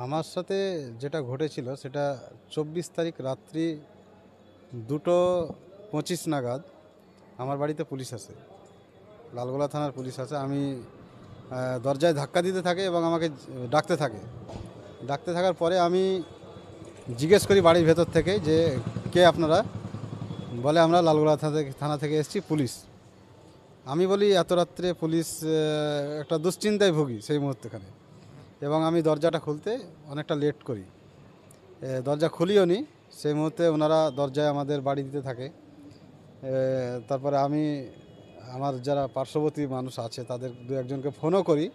আমার সাথে যেটা ঘটেছিল সেটা 24 তারিখ রাত্রি 2:25 নাগাদ আমার বাড়িতে পুলিশ আসে, লালগোলা থানার পুলিশ আসে। আমি দরজায় ধাক্কা দিতে থাকে এবং আমাকে ডাকতে থাকে। ডাকতে থাকার পরে আমি জিজ্ঞেস করি বাড়ির ভেতর থেকে যে কে আপনারা। বলে আমরা লালগোলা থানা থেকে এসেছি, পুলিশ। আমি বলি এত রাত্রে পুলিশ, একটা দুশ্চিন্তায় ভুগি সেই মুহূর্তেখানে, এবং আমি দরজাটা খুলতে অনেকটা লেট করি। দরজা খুলিও নি, সেই মুহূর্তে ওনারা দরজায় আমাদের বাড়ি দিতে থাকে। তারপরে আমি আমার যারা পার্শ্ববর্তী মানুষ আছে তাদের দু একজনকে ফোনও করি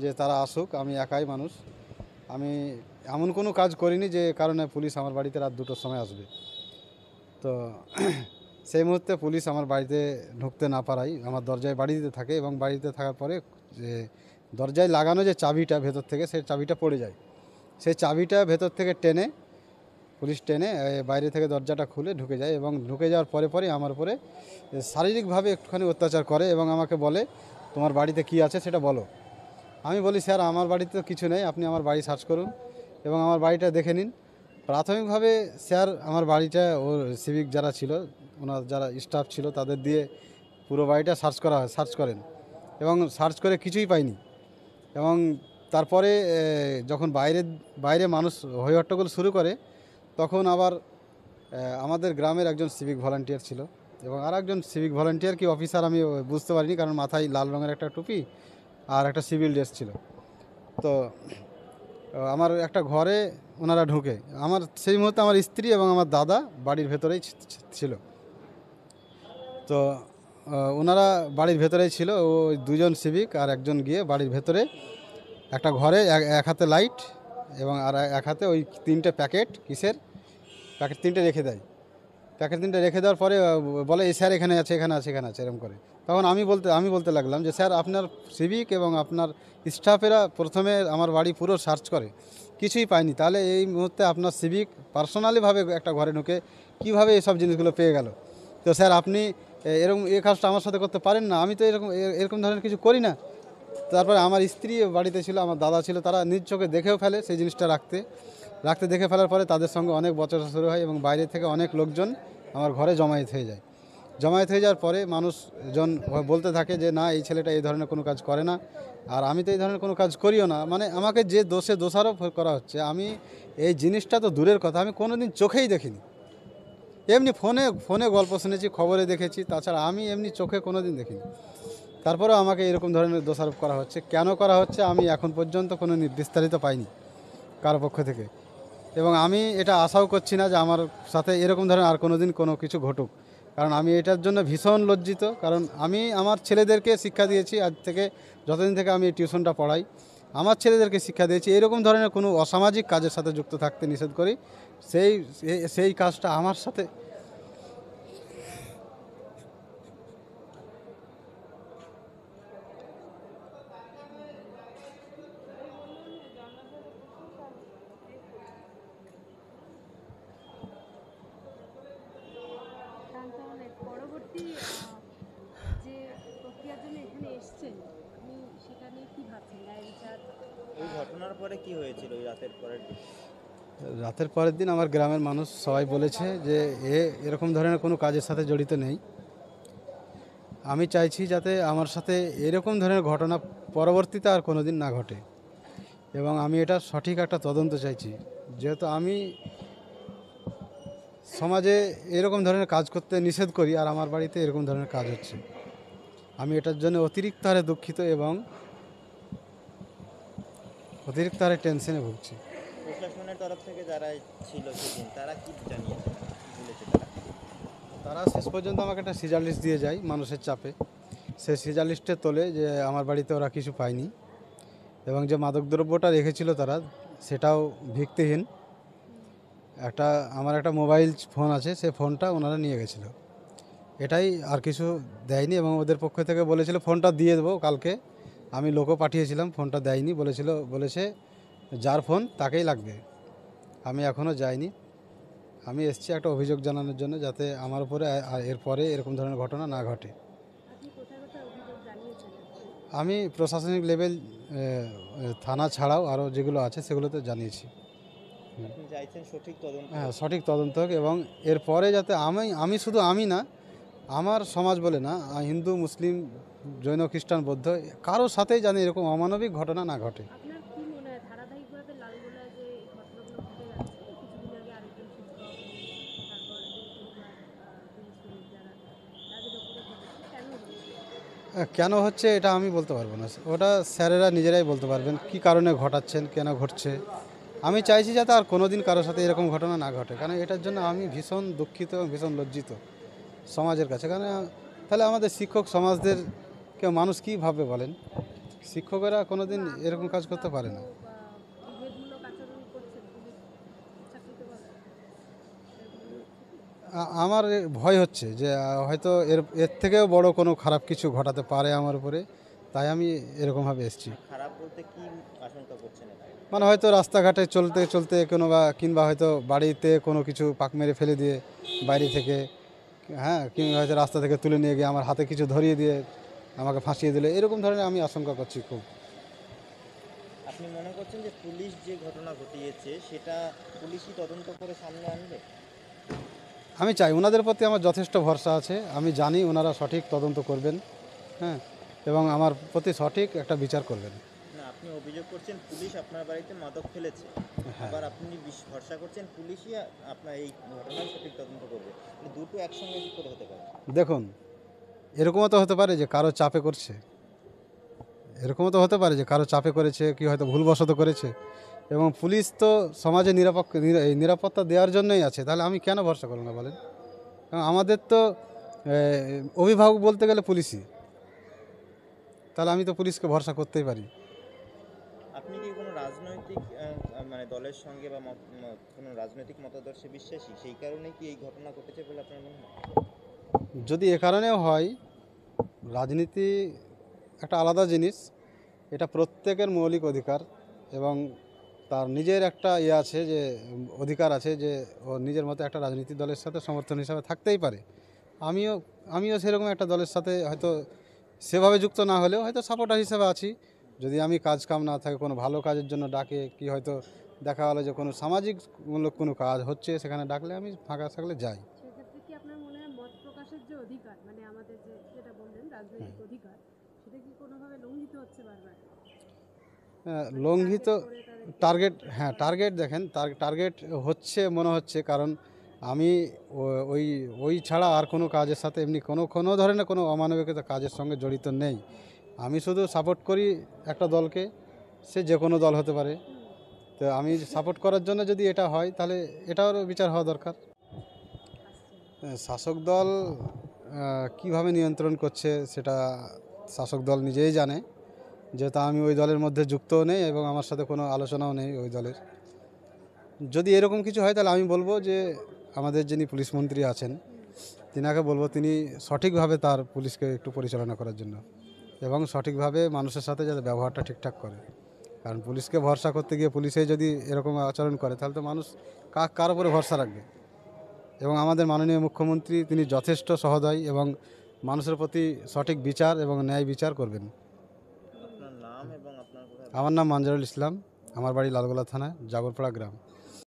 যে তারা আসুক। আমি একাই মানুষ, আমি এমন কোনো কাজ করিনি যে কারণে পুলিশ আমার বাড়িতে রাত 2টোর সময় আসবে। তো সেই মুহূর্তে পুলিশ আমার বাড়িতে ঢুকতে না পারায় আমার দরজায় বাড়ি দিতে থাকে, এবং বাড়িতে থাকার পরে যে দরজায় লাগানো যে চাবিটা ভেতর থেকে, সেই চাবিটা পড়ে যায়। সেই চাবিটা ভেতর থেকে পুলিশ টেনে বাইরে থেকে দরজাটা খুলে ঢুকে যায়, এবং ঢুকে যাওয়ার পরে পরে আমার উপরে শারীরিকভাবে একটুখানি অত্যাচার করে এবং আমাকে বলে তোমার বাড়িতে কি আছে সেটা বলো। আমি বলি স্যার আমার বাড়িতে তো কিছু নেই, আপনি আমার বাড়ি সার্চ করুন এবং আমার বাড়িটা দেখে নিন। প্রাথমিকভাবে স্যার আমার বাড়িটা ওর সিভিক যারা ছিল, ওনার যারা স্টাফ ছিল তাদের দিয়ে পুরো বাড়িটা সার্চ করেন, এবং সার্চ করে কিছুই পাইনি। এবং তারপরে যখন বাইরে মানুষ হই হট্টগোল শুরু করে, তখন আবার আমাদের গ্রামের একজন সিভিক ভলান্টিয়ার ছিল এবং আর একজন সিভিক ভলান্টিয়ার কি অফিসার আমি বুঝতে পারিনি, কারণ মাথায় লাল রঙের একটা টুপি আর একটা সিভিল ড্রেস ছিল। তো আমার একটা ঘরে ওনারা ঢুকে, আমার সেই মুহূর্তে আমার স্ত্রী এবং আমার দাদা বাড়ির ভেতরেই ছিল। তো ওনারা বাড়ির ভেতরেই ছিল, ওই দুজন সিভিক আর একজন গিয়ে বাড়ির ভেতরে একটা ঘরে এক হাতে লাইট এবং আর এক হাতে ওই 3টে প্যাকেট প্যাকেট 3টে রেখে দেয়। প্যাকেট 3টে রেখে দেওয়ার পরে বলে এই স্যার এখানে আছে, এখানে আছে, এখানে আছে, এরকম করে। তখন আমি বলতে লাগলাম যে স্যার আপনার সিভিক এবং আপনার স্টাফেরা প্রথমে আমার বাড়ি পুরো সার্চ করে, কিছুই পায়নি, তাহলে এই মুহূর্তে আপনার সিভিক পার্সোনালিভাবে একটা ঘরে ঢুকে কীভাবে এইসব জিনিসগুলো পেয়ে গেল? তো স্যার আপনি এরকম এই কাজটা আমার সাথে করতে পারেন না, আমি তো এরকম ধরনের কিছু করি না। তারপরে আমার স্ত্রী বাড়িতে ছিল, আমার দাদা ছিল, তারা নিজ চোখে দেখেও ফেলে সেই জিনিসটা রাখতে দেখে ফেলার পরে তাদের সঙ্গে অনেক বচসা শুরু হয় এবং বাইরে থেকে অনেক লোকজন আমার ঘরে জমায়েত হয়ে যায়। জমায়েত হয়ে যাওয়ার পরে মানুষজন বলতে থাকে যে না, এই ছেলেটা এই ধরনের কোনো কাজ করে না, আর আমি তো এই ধরনের কোনো কাজ করিও না। মানে আমাকে যে দোষারোপ করা হচ্ছে, আমি এই জিনিসটা তো দূরের কথা, আমি কোনো দিন চোখেই দেখিনি। এমনি ফোনে গল্প শুনেছি, খবরে দেখেছি, তাছাড়া আমি এমনি চোখে কোনো দিন দেখিনি। তারপরেও আমাকে এরকম ধরনের দোষারোপ করা হচ্ছে। কেন করা হচ্ছে আমি এখন পর্যন্ত কোনো বিস্তারিত পাইনি কারো পক্ষ থেকে, এবং আমি এটা আশাও করছি না যে আমার সাথে এরকম ধরনের আর কোনো দিন কোনো কিছু ঘটুক, কারণ আমি এটার জন্য ভীষণ লজ্জিত। কারণ আমি আমার ছেলেদেরকে শিক্ষা দিয়েছি, আজ থেকে যতদিন থেকে আমি এই টিউশনটা পড়াই, আমার ছেলেদেরকে শিক্ষা দিয়েছি এরকম ধরনের কোনো অসামাজিক কাজের সাথে যুক্ত থাকতে নিষেধ করি। সেই কাজটা আমার সাথে তাহলে পরবর্তী যে প্রক্রিয়ার জন্য এখানে এসছেন, আপনি সেটা নিয়ে কি ভাবছেন? ন্যায় বিচার। ওই ঘটনার পরে কি হয়েছিল ওই রাতের পরের দিন আমার গ্রামের মানুষ সবাই বলেছে যে এরকম ধরনের কোনো কাজের সাথে জড়িত নেই। আমি চাইছি যাতে আমার সাথে এরকম ধরনের ঘটনা পরবর্তীতে আর কোনো দিন না ঘটে, এবং আমি এটা সঠিক একটা তদন্ত চাইছি। যেহেতু আমি সমাজে এরকম ধরনের কাজ করতে নিষেধ করি, আর আমার বাড়িতে এরকম ধরনের কাজ হচ্ছে, আমি এটার জন্য অতিরিক্ত হারে দুঃখিত এবং অতিরিক্ত হারে টেনশনে ভুগছি। প্রশাসনের তরফ থেকে যারা ছিল সেদিন তারা কি জানিয়েছে, কি বলেছে তারা শেষ পর্যন্ত আমাকে একটা সিজার লিস্ট দিয়ে যায় মানুষের চাপে। সেই সিজার লিস্টে তোলে যে আমার বাড়িতে ওরা কিছু পায়নি, এবং যে মাদকদ্রব্যটা রেখেছিল তারা সেটাও ভিত্তিহীন। আমার একটা মোবাইল ফোন আছে, সেই ফোনটা ওনারা নিয়ে গেছিলো, এটাই, আর কিছু দেয়নি। এবং ওদের পক্ষ থেকে বলেছিল ফোনটা দিয়ে দেবো কালকে, আমি লোকও পাঠিয়েছিলাম, ফোনটা দেয়নি, বলেছে যার ফোন তাকেই লাগবে। আমি এখনও যাইনি, আমি এসেছি একটা অভিযোগ জানানোর জন্য, যাতে আমার উপরে এরপরে এরকম ধরনের ঘটনা না ঘটে। আপনি কোথায় কোথায় অভিযোগ জানিয়েছেন? আমি প্রশাসনিক লেভেল থানা ছাড়াও আরও যেগুলো আছে সেগুলোতে জানিয়েছি। আপনি চাইছেন সঠিক তদন্ত হ্যাঁ, সঠিক তদন্ত হোক এবং এরপরে যাতে আমি শুধু আমি না, আমার সমাজ বলে না, হিন্দু মুসলিম জৈন খ্রিস্টান বৌদ্ধ কারোর সাথেই যেন এরকম অমানবিক ঘটনা না ঘটে। আপনার কি মনে হয় ধারাবাহিকভাবে লালগোলায় যে এই ঘটনাগুলো ঘটে যাচ্ছে, কিছুদিন আগে আরেকজন শিক্ষক, তারপর দুই তিনবার পুলিশ শ্রমিক যারা, তাদের উপরে ঘটেছে, কেন হচ্ছে? কেন হচ্ছে এটা আমি বলতে পারবো না, ওটা স্যারেরা নিজেরাই বলতে পারবেন কী কারণে ঘটাচ্ছেন, কেন ঘটছে। আমি চাইছি যাতে আর কোনো দিন কারোর সাথে এরকম ঘটনা না ঘটে, কারণ এটার জন্য আমি ভীষণ দুঃখিত এবং ভীষণ লজ্জিত সমাজের কাছে। কারণ তাহলে আমাদের শিক্ষক সমাজদের কেউ মানুষ কী ভাববে বলেন? শিক্ষকেরা কোনো দিন এরকম কাজ করতে পারে না। বিভেদমূলক আচরণ করছেন পুলিশ ইচ্ছাকৃতভাবে? আমার ভয় হচ্ছে যে হয়তো এর থেকেও বড় কোনো খারাপ কিছু ঘটাতে পারে আমার উপরে, তাই আমি এরকমভাবে এসেছি। খারাপ বলতে কি আশঙ্কা করছেন এটা? মানে হয়তো রাস্তাঘাটে চলতে চলতে কোনো কিংবা হয়তো বাড়িতে কোনো কিছু পাক মেরে ফেলে দিয়ে বাইরে থেকে, হ্যাঁ, কিংবা হয়তো রাস্তা থেকে তুলে নিয়ে গিয়ে আমার হাতে কিছু ধরিয়ে দিয়ে আমাকে ফাঁসিয়ে দিলে, এরকম ধরনের আমি আশঙ্কা করছি খুব। আপনি মনে করছেন যে পুলিশ যে ঘটনা ঘটিয়েছে সেটা পুলিশই তদন্ত করে সামনে আনবে? আমি চাই, ওনাদের প্রতি আমার যথেষ্ট ভরসা আছে, আমি জানি ওনারা সঠিক তদন্ত করবেন, হ্যাঁ, এবং আমার প্রতি সঠিক একটা বিচার করবেন। না, আপনি অভিযোগ করছেন পুলিশ আপনার বাড়িতে মাদক ফেলেছে, হ্যাঁ, আবার আপনি ভরসা করছেন পুলিশই আপনার এই ঘটনার সঠিক তদন্ত করবে। দুটো একসঙ্গে কি করে হতে পারে? দেখুন, এরকমও তো হতে পারে যে কারো চাপে করছে, এরকমও তো হতে পারে যে কারো চাপে করেছে, কি হয়তো ভুলবশত করেছে, এবং পুলিশ তো সমাজে এই নিরাপত্তা দেওয়ার জন্যই আছে, তাহলে আমি কেন ভরসা করব না বলেন? কারণ আমাদের তো অভিভাবক বলতে গেলে পুলিশই, তাহলে আমি তো পুলিশকে ভরসা করতেই পারি। আপনি কি কোনো রাজনৈতিক মানে দলের সঙ্গে বা কোনো রাজনৈতিক মতাদর্শে বিশ্বাসী, সেই কারণে কি এই ঘটনা ঘটেছে বলে আপনার মনে হয়? যদি এ কারণেও হয়, রাজনীতি একটা আলাদা জিনিস, এটা প্রত্যেকের মৌলিক অধিকার, এবং তার নিজের একটা আছে যে অধিকার আছে যে ও নিজের মতো একটা রাজনীতি দলের সাথে সমর্থন হিসাবে থাকতেই পারে। আমিও আমিও সেরকম একটা দলের সাথে হয়তো সেভাবে যুক্ত না হলেও হয়তো সাপোর্টার হিসেবে আছি। যদি আমি কাজ কাম না থাকে, কোনো ভালো কাজের জন্য ডাকে, কি হয়তো দেখা গেলো যে কোনো সামাজিকমূলক কোনো কাজ হচ্ছে, সেখানে ডাকলে আমি ফাঁকা থাকলে যাই। সেক্ষেত্রে কি আপনার মনে হয় মত প্রকাশের যে অধিকার, মানে আমাদের যেটা বললেন রাজনৈতিক অধিকার, সেটা কি কোনোভাবে লঙ্ঘিত হচ্ছে বারবার? লঙ্ঘিত করে তাদেরকে টার্গেট দেখেন, টার্গেট হচ্ছে মনে হচ্ছে, কারণ আমি ওই ছাড়া আর কোনো কাজের সাথে এমনি কোনো ধরনের কোনো অমানবিকতা কাজের সঙ্গে জড়িত নেই। আমি শুধু সাপোর্ট করি একটা দলকে, সে যে কোনো দল হতে পারে। তো আমি সাপোর্ট করার জন্য যদি এটা হয়, তাহলে এটারও বিচার হওয়া দরকার। শাসক দল কীভাবে নিয়ন্ত্রণ করছে সেটা শাসক দল নিজেই জানে, যেহেতু আমি ওই দলের মধ্যে যুক্তও নেই এবং আমার সাথে কোনো আলোচনাও নেই ওই দলের। যদি এরকম কিছু হয়, তাহলে আমি বলবো যে আমাদের যিনি পুলিশ মন্ত্রী আছেন, তিনাকে বলবো তিনি সঠিকভাবে তার পুলিশকে একটু পরিচালনা করার জন্য, এবং সঠিকভাবে মানুষের সাথে যাতে ব্যবহারটা ঠিকঠাক করে। কারণ পুলিশকে ভরসা করতে গিয়ে পুলিশে যদি এরকম আচরণ করে, তাহলে তো মানুষ কার উপরে ভরসা রাখবে? এবং আমাদের মাননীয় মুখ্যমন্ত্রী তিনি যথেষ্ট সহৃদয় এবং মানুষের প্রতি সঠিক বিচার এবং ন্যায় বিচার করবেন। আপনার নাম এবং আপনার কোথায়? আমার নাম মানজারুল ইসলাম, আমার বাড়ি লালগোলা থানা, জাগরপাড়া গ্রাম।